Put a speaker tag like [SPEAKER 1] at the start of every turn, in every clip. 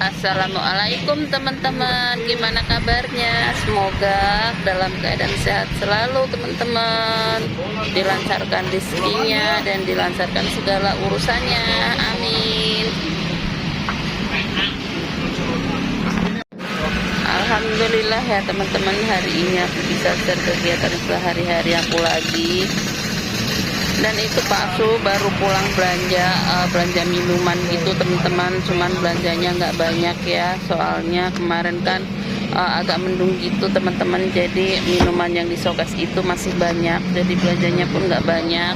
[SPEAKER 1] Assalamualaikum teman-teman, gimana kabarnya? Semoga dalam keadaan sehat selalu teman-teman, dilancarkan rezekinya dan dilancarkan segala urusannya, amin. Alhamdulillah ya teman-teman, hari ini aku bisa share kegiatan sehari-hari aku lagi. Dan itu Pak Su baru pulang belanja minuman gitu teman-teman, cuman belanjanya nggak banyak ya, soalnya kemarin kan agak mendung gitu teman-teman, jadi minuman yang di showcase itu masih banyak, jadi belanjanya pun nggak banyak.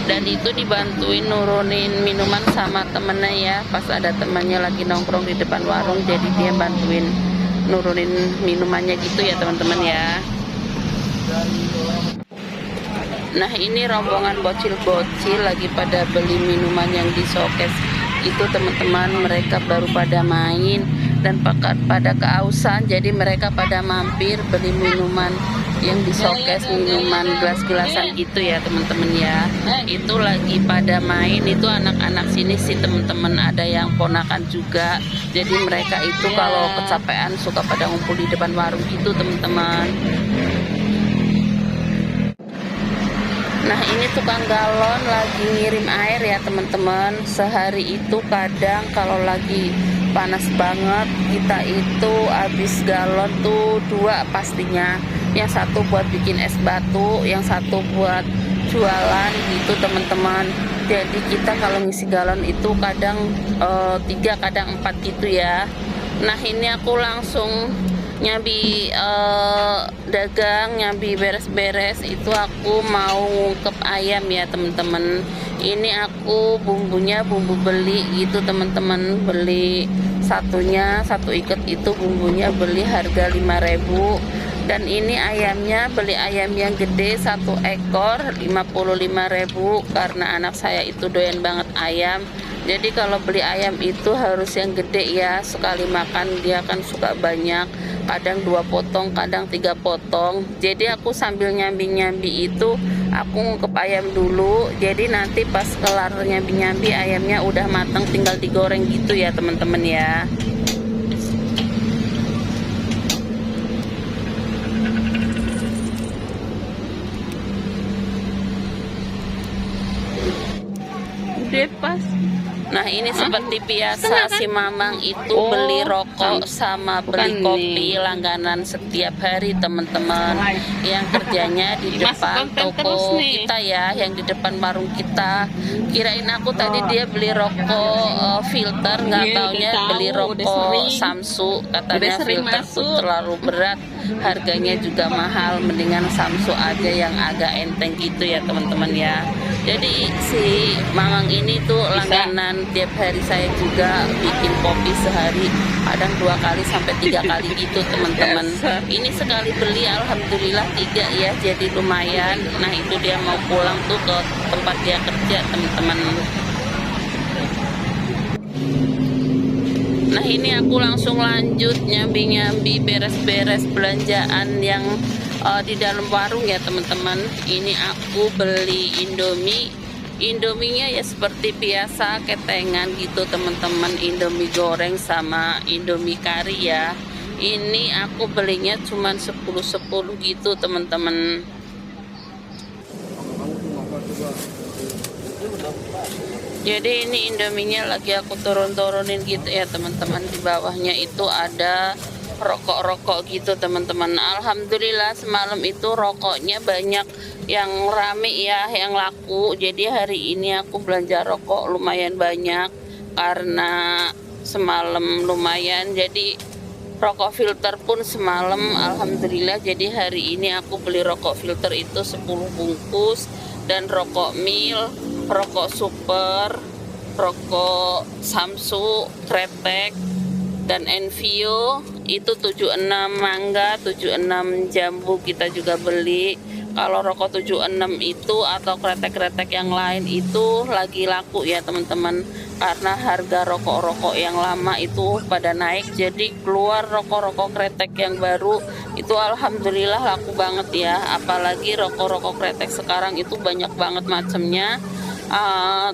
[SPEAKER 1] Dan itu dibantuin nurunin minuman sama temennya ya, pas ada temannya lagi nongkrong di depan warung, jadi dia bantuin nurunin minumannya gitu ya teman-teman ya. Nah ini rombongan bocil-bocil lagi pada beli minuman yang di showcase itu teman-teman, mereka baru pada main dan pada keausan, jadi mereka pada mampir beli minuman yang di showcase, minuman gelas-gelasan gitu ya teman-teman ya. Itu lagi pada main, itu anak-anak sini sih teman-teman, ada yang ponakan juga, jadi mereka itu kalau kecapean suka pada ngumpul di depan warung gitu teman-teman. Nah ini tukang galon lagi ngirim air ya teman-teman. Sehari itu kadang kalau lagi panas banget, kita itu habis galon tuh 2 pastinya. Yang satu buat bikin es batu, yang satu buat jualan gitu teman-teman. Jadi kita kalau ngisi galon itu kadang 3 kadang 4 gitu ya. Nah ini aku langsung nyambi dagang, nyambi beres-beres, itu aku mau ngungkep ayam ya teman-teman. Ini aku bumbunya bumbu beli gitu teman-teman, beli satunya, 1 ikat itu bumbunya beli harga 5.000. Dan ini ayamnya beli ayam yang gede 1 ekor 55.000, karena anak saya itu doyan banget ayam. Jadi kalau beli ayam itu harus yang gede ya, sekali makan dia kan suka banyak, kadang 2 potong, kadang 3 potong. Jadi aku sambil nyambi-nyambi itu aku ngungkep ayam dulu, jadi nanti pas kelar nyambi-nyambi ayamnya udah matang, tinggal digoreng gitu ya teman-teman ya. Udah pas. Nah ini seperti biasa si Mamang itu beli rokok sama beli kopi langganan setiap hari teman-teman, yang kerjanya di depan toko kita ya, yang di depan warung kita. Kirain aku tadi dia beli rokok filter, nggak taunya beli rokok Samsu. Katanya filter tuh terlalu berat, harganya juga mahal, mendingan Samsu aja yang agak enteng gitu ya teman-teman ya. Jadi si Mamang ini tuh langganan tiap hari, saya juga bikin kopi sehari kadang 2 kali sampai 3 kali gitu teman-teman. Ini sekali beli alhamdulillah 3 ya, jadi lumayan. Nah itu dia mau pulang tuh ke tempat dia kerja teman-teman. Nah ini aku langsung lanjut nyambi-nyambi beres-beres belanjaan yang di dalam warung ya teman-teman. Ini aku beli Indominya ya seperti biasa ketengan gitu teman-teman, Indomie goreng sama Indomie kari ya. Ini aku belinya cuman 10-10 gitu teman-teman. Jadi ini Indominya lagi aku turun-turunin gitu ya teman-teman. Di bawahnya itu ada rokok-rokok gitu teman-teman. Alhamdulillah semalam itu rokoknya banyak yang rame ya, yang laku. Jadi hari ini aku belanja rokok lumayan banyak karena semalam lumayan, jadi rokok filter pun semalam alhamdulillah. Jadi hari ini aku beli rokok filter itu 10 bungkus, dan rokok mil, rokok super, rokok Samsu, kretek, dan Envio itu 76 mangga, 76 jambu kita juga beli. Kalau rokok 76 itu atau kretek-kretek yang lain itu lagi laku ya teman-teman, karena harga rokok-rokok yang lama itu pada naik, jadi keluar rokok-rokok kretek yang baru itu alhamdulillah laku banget ya. Apalagi rokok-rokok kretek sekarang itu banyak banget macamnya,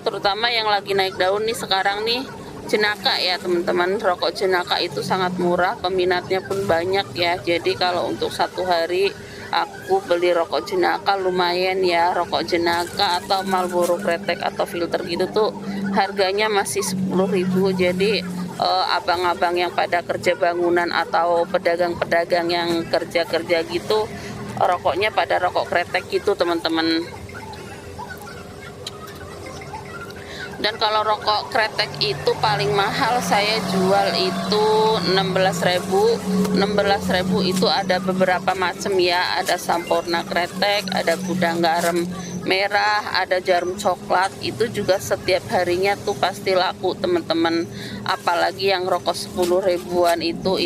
[SPEAKER 1] terutama yang lagi naik daun nih sekarang nih, jenaka ya teman-teman. Rokok jenaka itu sangat murah, peminatnya pun banyak ya. Jadi kalau untuk satu hari aku beli rokok jenaka lumayan ya. Rokok jenaka atau Marlboro kretek atau filter gitu tuh harganya masih 10.000. Jadi abang-abang yang pada kerja bangunan atau pedagang-pedagang yang kerja-kerja gitu, rokoknya pada rokok kretek gitu teman-teman. Dan kalau rokok kretek itu paling mahal saya jual itu 16.000. 16.000 itu ada beberapa macam ya, ada Sampurna kretek, ada gudang garam merah, ada jarum coklat. Itu juga setiap harinya tuh pasti laku teman-teman. Apalagi yang rokok 10 ribuan itu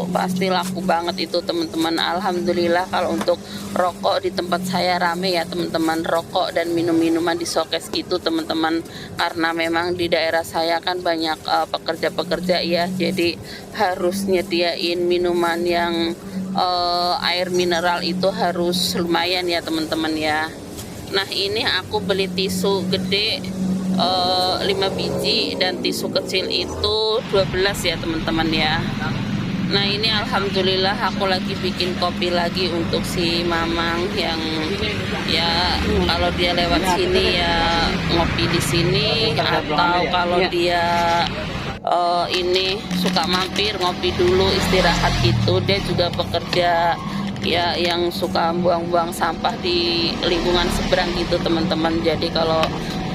[SPEAKER 1] pasti laku banget itu teman-teman. Alhamdulillah kalau untuk rokok di tempat saya rame ya teman-teman, rokok dan minum-minuman di showcase gitu teman-teman. Karena memang di daerah saya kan banyak pekerja-pekerja ya, jadi harus nyediain minuman yang air mineral itu harus lumayan ya teman-teman ya. Nah ini aku beli tisu gede 5 biji dan tisu kecil itu 12 ya teman-teman ya. Nah ini alhamdulillah aku lagi bikin kopi lagi untuk si Mamang yang ya kalau dia lewat sini ya ngopi di sini, atau kalau dia ini suka mampir ngopi dulu istirahat gitu. Dia juga pekerja ya yang suka buang-buang sampah di lingkungan seberang gitu teman-teman. Jadi kalau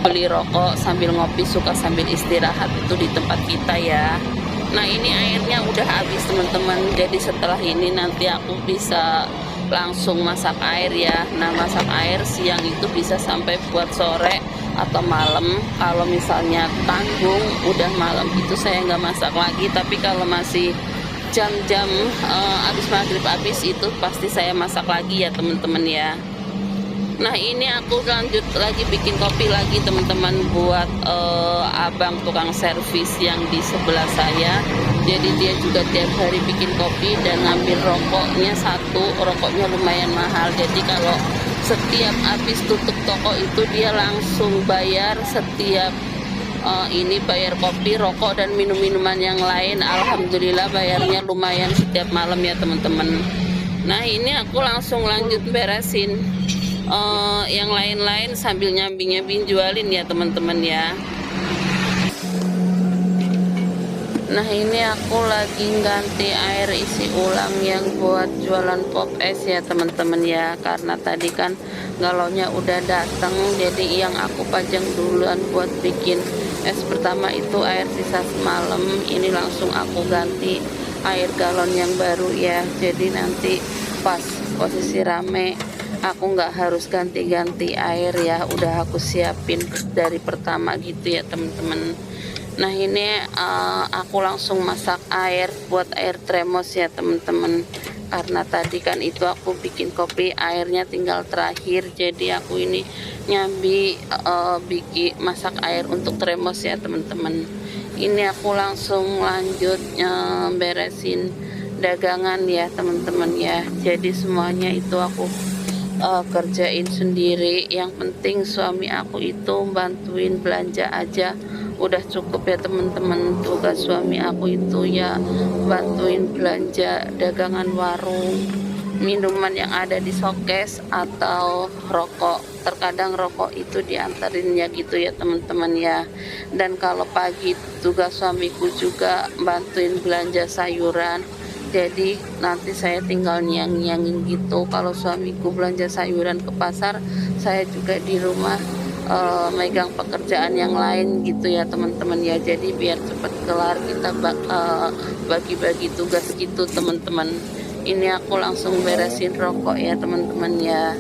[SPEAKER 1] beli rokok sambil ngopi suka sambil istirahat itu di tempat kita ya. Nah ini airnya udah habis teman-teman, jadi setelah ini nanti aku bisa langsung masak air ya. Nah masak air siang itu bisa sampai buat sore atau malam. Kalau misalnya tanggung udah malam itu saya nggak masak lagi, tapi kalau masih jam-jam habis maghrib habis itu pasti saya masak lagi ya teman-teman ya. Nah ini aku lanjut lagi bikin kopi lagi teman-teman buat abang tukang servis yang di sebelah saya. Jadi dia juga tiap hari bikin kopi dan ngambil rokoknya satu, rokoknya lumayan mahal. Jadi kalau setiap habis tutup toko itu dia langsung bayar setiap ini bayar kopi, rokok dan minum-minuman yang lain. Alhamdulillah bayarnya lumayan setiap malam ya teman-teman. Nah ini aku langsung lanjut beresin yang lain-lain sambil nyambi-nyambi jualin ya teman-teman ya. Nah ini aku lagi ganti air isi ulang yang buat jualan pop es ya teman-teman ya, karena tadi kan galonnya udah datang, jadi yang aku pajang duluan buat bikin es pertama itu air sisa semalam. Ini langsung aku ganti air galon yang baru ya, jadi nanti pas posisi rame aku nggak harus ganti-ganti air ya, udah aku siapin dari pertama gitu ya teman-teman. Nah ini aku langsung masak air buat air termos ya teman-teman, karena tadi kan itu aku bikin kopi airnya tinggal terakhir, jadi aku ini nyambi bikin masak air untuk termos ya teman-teman. Ini aku langsung lanjut beresin dagangan ya teman-teman ya, jadi semuanya itu aku kerjain sendiri. Yang penting suami aku itu bantuin belanja aja udah cukup ya teman-teman. Tugas suami aku itu ya bantuin belanja dagangan warung, minuman yang ada di showcase atau rokok. Terkadang rokok itu diantarin ya gitu ya teman-teman ya. Dan kalau pagi tugas suamiku juga bantuin belanja sayuran, jadi nanti saya tinggal nyang-nyangin gitu. Kalau suamiku belanja sayuran ke pasar, saya juga di rumah megang pekerjaan yang lain gitu ya teman-teman ya. Jadi biar cepat kelar kita bagi-bagi tugas gitu teman-teman. Ini aku langsung beresin rokok ya teman-teman ya.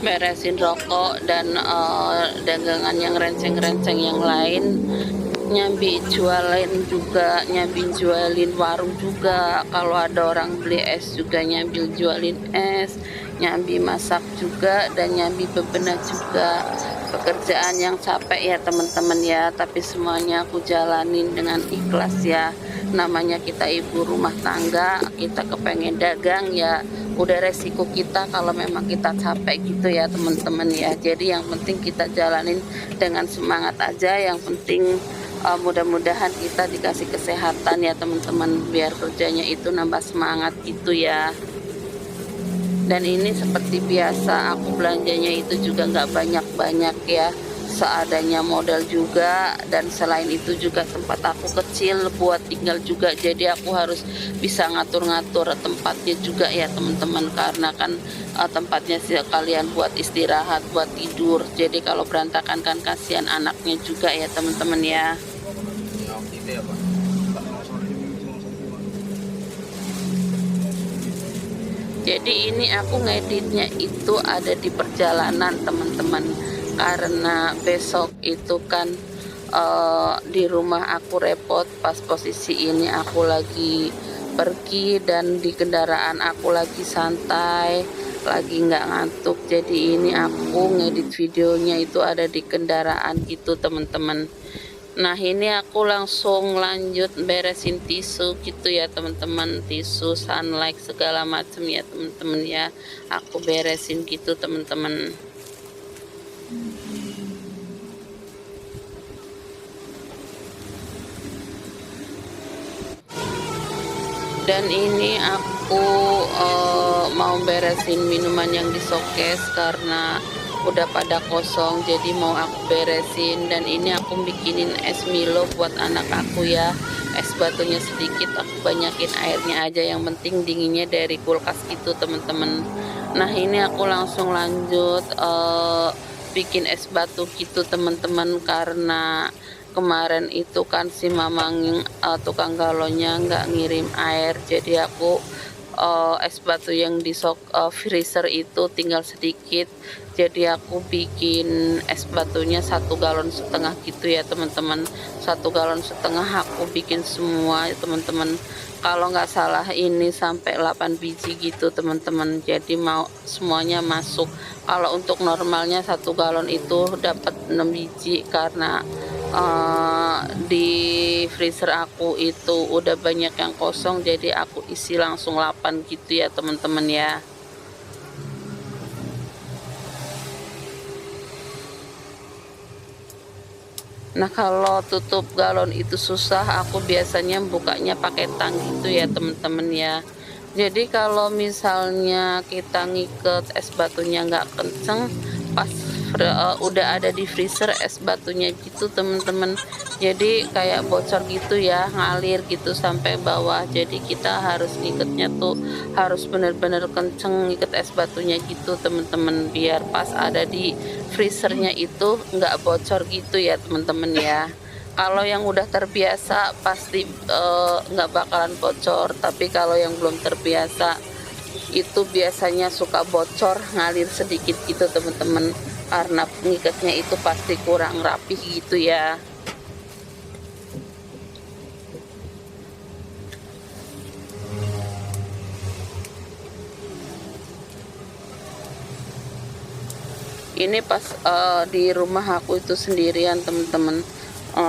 [SPEAKER 1] Beresin rokok dan dagangan yang renceng-renceng yang lain, nyambi jualin juga, nyambi jualin warung juga. Kalau ada orang beli es juga nyambil jualin es, nyambi masak juga, dan nyambi bebenah juga. Pekerjaan yang capek ya teman-teman ya, tapi semuanya aku jalanin dengan ikhlas ya. namanya kita ibu rumah tangga, kita kepengen dagang ya udah resiko kita kalau memang kita capek gitu ya teman-teman ya. Jadi yang penting kita jalanin dengan semangat aja, yang penting mudah-mudahan kita dikasih kesehatan ya teman-teman, biar kerjanya itu nambah semangat gitu ya. Dan ini seperti biasa aku belanjanya itu juga nggak banyak-banyak ya, seadanya modal juga. Dan selain itu juga tempat aku kecil buat tinggal juga, jadi aku harus bisa ngatur-ngatur tempatnya juga ya teman-teman, karena kan tempatnya sekalian buat istirahat, buat tidur. Jadi kalau berantakan kan kasihan anaknya juga ya teman-teman ya. Jadi ini aku ngeditnya itu ada di perjalanan teman-teman, karena besok itu kan di rumah aku repot, pas posisi ini aku lagi pergi dan di kendaraan aku lagi santai, lagi nggak ngantuk. Jadi ini aku ngedit videonya itu ada di kendaraan gitu teman-teman. Nah ini aku langsung lanjut beresin tisu gitu ya teman-teman, tisu, sunlight segala macam ya teman-teman ya, aku beresin gitu teman-teman. Dan ini aku mau beresin minuman yang di showcase karena udah pada kosong, jadi mau aku beresin. Dan ini aku bikinin es Milo buat anak aku ya, es batunya sedikit, aku banyakin airnya aja, yang penting dinginnya dari kulkas gitu teman-teman. Nah ini aku langsung lanjut bikin es batu gitu teman-teman, karena kemarin itu kan si mamang tukang galonnya nggak ngirim air, jadi aku es batu yang di freezer itu tinggal sedikit, jadi aku bikin es batunya 1,5 galon gitu ya teman-teman. 1,5 galon aku bikin semua ya teman-teman, kalau nggak salah ini sampai 8 biji gitu teman-teman, jadi mau semuanya masuk. Kalau untuk normalnya 1 galon itu dapat 6 biji, karena di freezer aku itu udah banyak yang kosong, jadi aku isi langsung 8 gitu ya teman-teman ya. Nah kalau tutup galon itu susah, aku biasanya bukanya pakai tang gitu ya teman-teman ya. Jadi kalau misalnya kita ngiket es batunya nggak kenceng, pas udah ada di freezer es batunya gitu teman-teman, jadi kayak bocor gitu ya, ngalir gitu sampai bawah. Jadi kita harus ngiketnya tuh harus bener-bener kenceng ngiket es batunya gitu teman-teman, biar pas ada di freezernya itu nggak bocor gitu ya teman-teman ya. Kalau yang udah terbiasa pasti nggak bakalan bocor, tapi kalau yang belum terbiasa itu biasanya suka bocor, ngalir sedikit gitu teman-teman, karena pengikatnya itu pasti kurang rapih gitu ya. Ini pas di rumah aku itu sendirian teman-teman,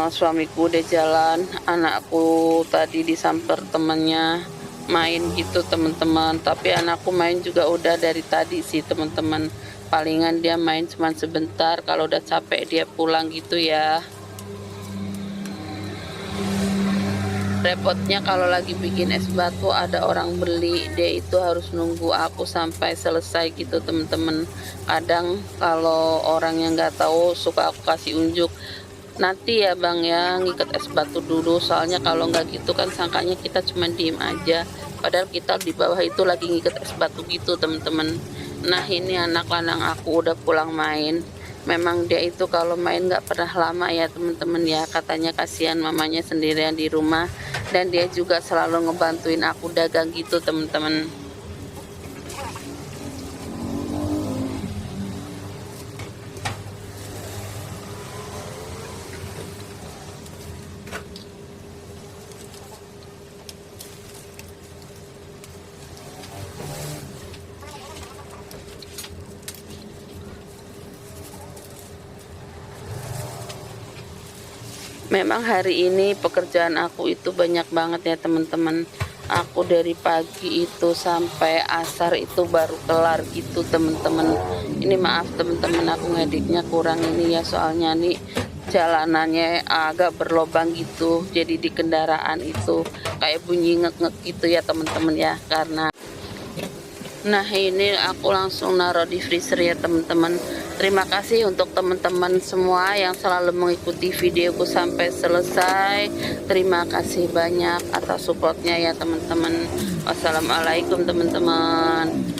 [SPEAKER 1] suamiku udah jalan, anakku tadi disamper temannya main gitu teman-teman. Tapi anakku main juga udah dari tadi sih teman-teman, palingan dia main cuman sebentar, kalau udah capek dia pulang gitu ya. Repotnya kalau lagi bikin es batu ada orang beli, dia itu harus nunggu aku sampai selesai gitu teman-teman. Kadang kalau orang yang nggak tahu suka aku kasih unjuk, nanti ya bang ya ngikat es batu dulu, soalnya kalau nggak gitu kan sangkanya kita cuma diem aja, padahal kita di bawah itu lagi ngikat es batu gitu teman-teman. Nah ini anak lanang aku udah pulang main. Memang dia itu kalau main nggak pernah lama ya teman-teman ya, katanya kasihan mamanya sendirian di rumah, dan dia juga selalu ngebantuin aku dagang gitu teman-teman. Memang hari ini pekerjaan aku itu banyak banget ya teman-teman. Aku dari pagi itu sampai asar itu baru kelar gitu teman-teman. Ini maaf teman-teman, aku ngeditnya kurang ini ya, soalnya nih jalanannya agak berlobang gitu. Jadi di kendaraan itu kayak bunyi ngek-ngek gitu ya teman-teman ya, karena nah ini aku langsung naruh di freezer ya teman-teman. Terima kasih untuk teman-teman semua yang selalu mengikuti videoku sampai selesai. Terima kasih banyak atas supportnya ya teman-teman. Wassalamualaikum teman-teman.